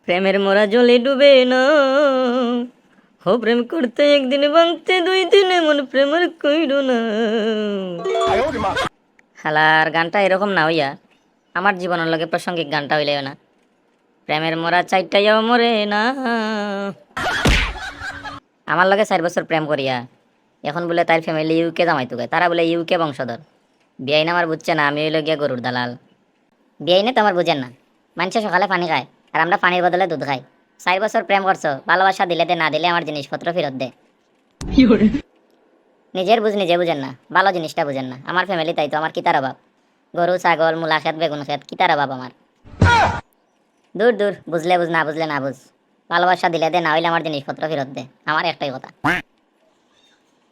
প্রেমের মোরা জলে ডুবে না, হো প্রেম করতে একদিন ভাঙতে দুই দিন, এমন প্রেমের কইরো না। হালার গানটা এরকম না হইয়া আমার জীবনের লগে প্রাসঙ্গিক গানটা হইলেও না। প্রেমের মোরা চাইটাইয়াও মরে না। আমার লগে 4 বছর প্রেম করিয়া এখন বলে তার ফ্যামিলি ইউকে জামাইতো গায়, তারা বলে ইউকে বংশধর। বিয়াইন আমার বুঝছে না, আমি হইল গিয়া গরুর দালাল। বিয়াইনে তো আমার বুঝেন না, মানুষে সকালে পানি খায় আর আমরা পানির বদলে দুধ খাই। 4 বছর প্রেম করছো, ভালোবাসা দিলে দে, না দিলে আমার জিনিসপত্র ফেরত দে। নিজের বুঝ নিজে বুঝেন না, ভালো জিনিসটা বুঝেন না। আমার ফ্যামিলি তাই তো, আমার কিতার অভাব? গরু ছাগল মূলা খেত বেগুন খেত, কিতার অভাব আমার? দূর দূর, বুঝলে বুঝ, না বুঝলে না বুঝ। ভালোবাসা দিলে দে, না হইলে আমার জিনিসপত্র ফেরত দে। আমার একটাই কথা,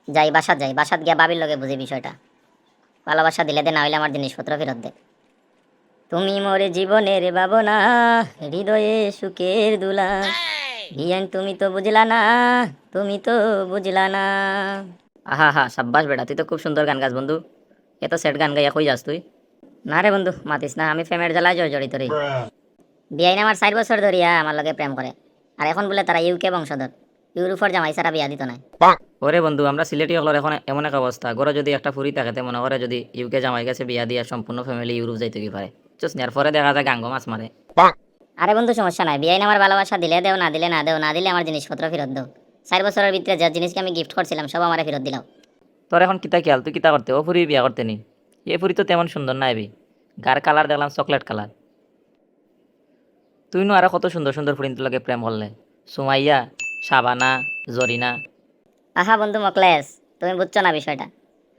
যাই বাসাত যাই, বাসাত গিয়া বাবির লগে বুঝি বিষয়টা। ভালোবাসা দিলে দে, না হইলে আমার জিনিসপত্র ফেরত দে। তুমি মোরে জীবনের ভাবনা, হৃদয়ে সুখের দুলা। বিয়ান তুমি তো বুঝলা না, তুমি তো বুঝলা না। আহা হা, সাব্বাস বেটা, তুই তো খুব সুন্দর গান গাস বন্ধু। এত সেট গান গাইয়া কই যাস তুই? না রে বন্ধু, মাতিস না, আমি প্রেমের জ্বালায় জড়িত রে। বিয়াইন আমার 4 বছর ধরিয়া আমার লগে প্রেম করে, আর এখন বলে তারা ইউকে বংশধর। ইউরোপের জামাই ছাড়া বিয়া দিত নাই। ওরে বন্ধু, আমরা সিলেটি হলের এখন এমন এক অবস্থা, গড়ে যদি একটা ফুরি থাকে মনে করে যদি ইউকে জামাই কাছে বিয়া দিয়া সম্পূর্ণ ফ্যামিলি ইউরোপ যাইতে কি পারে। চুস নেয়ার পরে দেখা যায় গাঙ্গ মাছ মারে। আরে বন্ধু, সমস্যা নাই, বিয়াইন আমার ভালোবাসা দিলে দেও, না দিলে না দেও, না দিলে আমার জিনিসপত্র ফেরত দাও। 4 বছরের ভিতরে যা জিনিসকে আমি গিফট করছিলাম সব আমার ফেরত দিলাম। তোর এখন কিতা খেয়াল, তুই কিতা করতে ও ফুরি বিয়া করতে নি? এ ফুরি তো তেমন সুন্দর না এবি, গার কালার দেখলাম চকলেট কালার। তুই নো আরো কত সুন্দর সুন্দর ফুরিন লাগে প্রেম করলে, সুমাইয়া, সাবানা, জরিনা। আহা বন্ধু মকলেস, তুমি বুঝছো না বিষয়টা।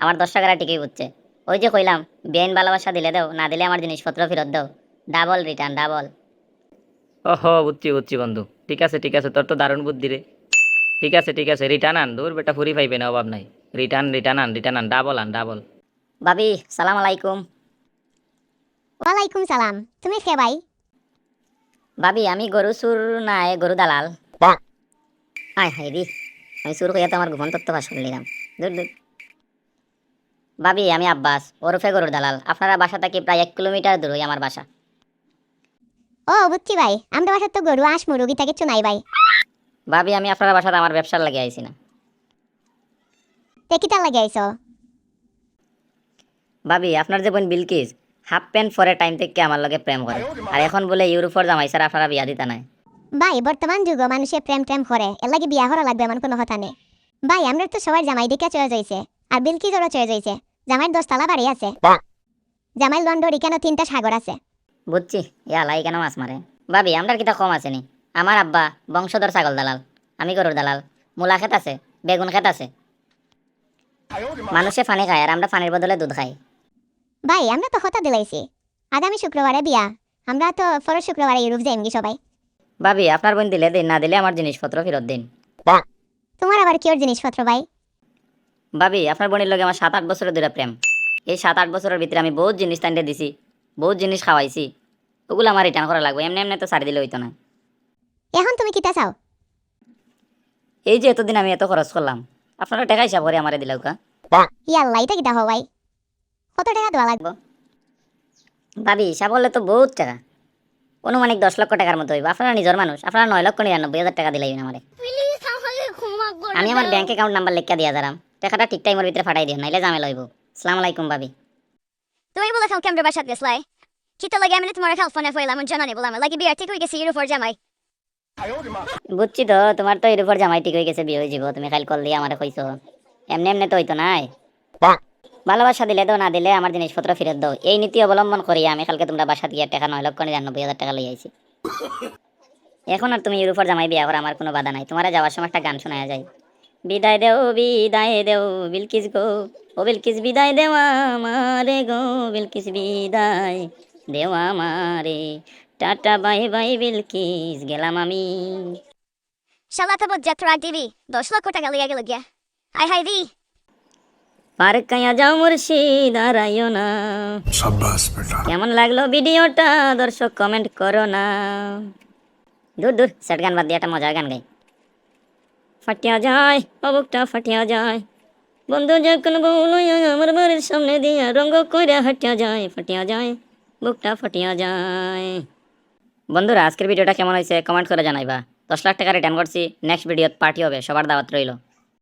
আমার 10 টাকার ঠিকই বুঝছে। ওই যে কইলাম, বেআইন ভালোবাসা দিলে দাও, না দিলে আমার জিনিসপত্র ফেরত দাও। Double return, double. ওহো, বুঝছি বুঝছি বন্ধু, ঠিক আছে, তোর তো দারুণ বুদ্ধি রে। ঠিক আছে, রিটার্ন আন, দূর বেটা ফুরি পাইবে না, অভাব নাই। রিটার্ন আন, ডাবল আন, ডাবল। ভাবি, সালাম আলাইকুম। ওয়ালাইকুম সালাম। তুমি কে ভাই? ভাবি, আমি গরু সুর নাই, গরু দালাল। আয় হাই রি, আমি সুর হইয়া তো আমার গোপন তত্ত্ব ফাঁস করে নিলাম। দূর দূর। ভাবি, আমি আব্বাস ওরফে গরুর দালাল। আপনারা বাসা থেকে প্রায় 1 কিলোমিটার দূর হই আমার বাসা। ও বুঝছি ভাই, আমরা বাসার তো গরু আস মুরগিটা কিচ্ছু নাই ভাই। ভাবি, আমি আপনার বাসাতে আমার ব্যবসার লাগে আইছি না। তে কিটা লাগে আইছো? ভাবি, আপনার যে বোন বিলকিস হাফ প্যান্ট পরে টাইম থেকে আমার লগে প্রেম করে, আর এখন বলে ইউরোপের জামাই স্যার আপনারা বিয়া দিতা নাই। ভাই বর্তমান যুগ মানুষে প্রেম প্রেম করে, এর লাগে বিয়া করা লাগবে এমন কোনো কথা নেই। ভাই আমরা তো সবার জামাই দিকে চয়ে যাইছে, আর বিলকিসেরও চয়ে যাইছে। জামাইয়ের 10 তলা বাড়ি আছে, জামাইয়ের লন্ডন কেন 3টা সাগর আছে। বুঝছি, ইয়ালাই কেন মাছ মারে। ভাবি, আমরা কিতা কম আছে নি? আমার আব্বা বংশধর ছাগল দালাল, আমি গরুর দালাল। মূলা ক্ষেত আছে, বেগুন ক্ষেত আছে। মানুষে পানি খায় আর আমরা পানির বদলে দুধ খাই। ভাই আমরা তো কথা দিলাইছি, আগামী শুক্রবারে বিয়া। আমরা তো পরের শুক্রবারে ইউরোপ যাইমগি সবাই। ভাবি, আপনার বোন দিলে দিন, না দিলে আমার জিনিসপত্র ফেরত দিন। তোমার আবার কি ওর জিনিসপত্র ভাই? ভাবি, আপনার বোনের লগে আমার 7-8 বছরের ধরে প্রেম। এই 7-8 বছরের ভিতরে আমি বহুত জিনিস টাইনে দিছি, বহুত জিনিস খাওয়াইছি। ওগুলো আমার রিটার্ন করা লাগবে, এমনি এমনি তো ছাড়ি দিলে হইতো না। এখন তুমি কিতা চাও? এই যে এতদিন আমি এত খরচ করলাম, আপনারা টাকা হিসাব করে আমারে দিলাও কা। ইয়াল্লা এটা কিতা হও ভাই? কত টাকা দেওয়া লাগবে? ভাবি, হিসাব করলে তো বহুত টাকা, অনুমানিক 10 লক্ষ টাকার মতো হইব। আপনারা নিজের মানুষ, আপনারা 9,99,000 টাকা দিলেই আমারে। আমি আমার ব্যাংক অ্যাকাউন্ট নাম্বার লেখা দিয়া যারাম, টাকাটা ঠিক টাইমের ভিতরে ফাটাই দিও, নাইলে ঝামেলা হইব। আসসালামু আলাইকুম ভাবি। তুমি বলে কালকে আমরা বাসাত গেছলাই, কিতা লাগে আমি তোমার হেল্প ফোনে ফইলাম জানানি বললাম লাগে বিয়ার ঠিক হয়ে গেছে ইউরোপের জামাই। বুঝছি তো, তোমার তো এর উপর জামাই ঠিক হয়ে গেছে, বিয়ে হয়ে যাব, তুমি কাল কল দিয়ে আমারে কইছো। এমনি এমনি তো হইতো নাই। ভালোবাসা দিলে দাও, না দিলে আমার জিনিসপত্র ফেরত দাও, এই নীতি অবলম্বন করি আমি কালকে তোমরা বাসা দিয়ে টাকা 9,99,000 টাকা লই আইছি। এখন আর তুমি ইউরোপের জামাই বিয়া করা আমার কোনো বাধা নাই। তোমারা যাওয়ার সময় একটা গান শোনা যায়, বিদায় দেও বিলকিস গো, ও বিলকিস বিদায় দেওয়া আমারে গো, বিলকিস বিদায় দেওয়া আমারে, টাটা বাই বাই বিলকিস, গেলাম আমি। শালা তো যাত্রা দিবি 10 লক্ষ টাকা লিয়া গেল গিয়া। হাই হাই দি পার কায়া যাও মুর্শিদ আর আইও না। शाबाश बेटा। কেমন লাগলো ভিডিওটা দর্শক কমেন্ট করো না। দূর দূর, সেট গান বাদ দিয়ে একটা মজার গান গাই। ফাটিয়া যায় অবুকটা ফাটিয়া যায়, বন্ধু যখন বউ লইয়া আমার বাড়ির সামনে দিয়া রঙ্গ কইরা হাটিয়া যায়, ফাটিয়া যায় বুকটা ফাটিয়া যায়। বন্ধুরা আজকের ভিডিওটা কেমন হয়েছে কমেন্ট করে জানাইবা 10 লাখ টাকা রিটার্ন করছি নেক্সট ভিডিওত পার্টি হবে সবার দাওয়াত রইলো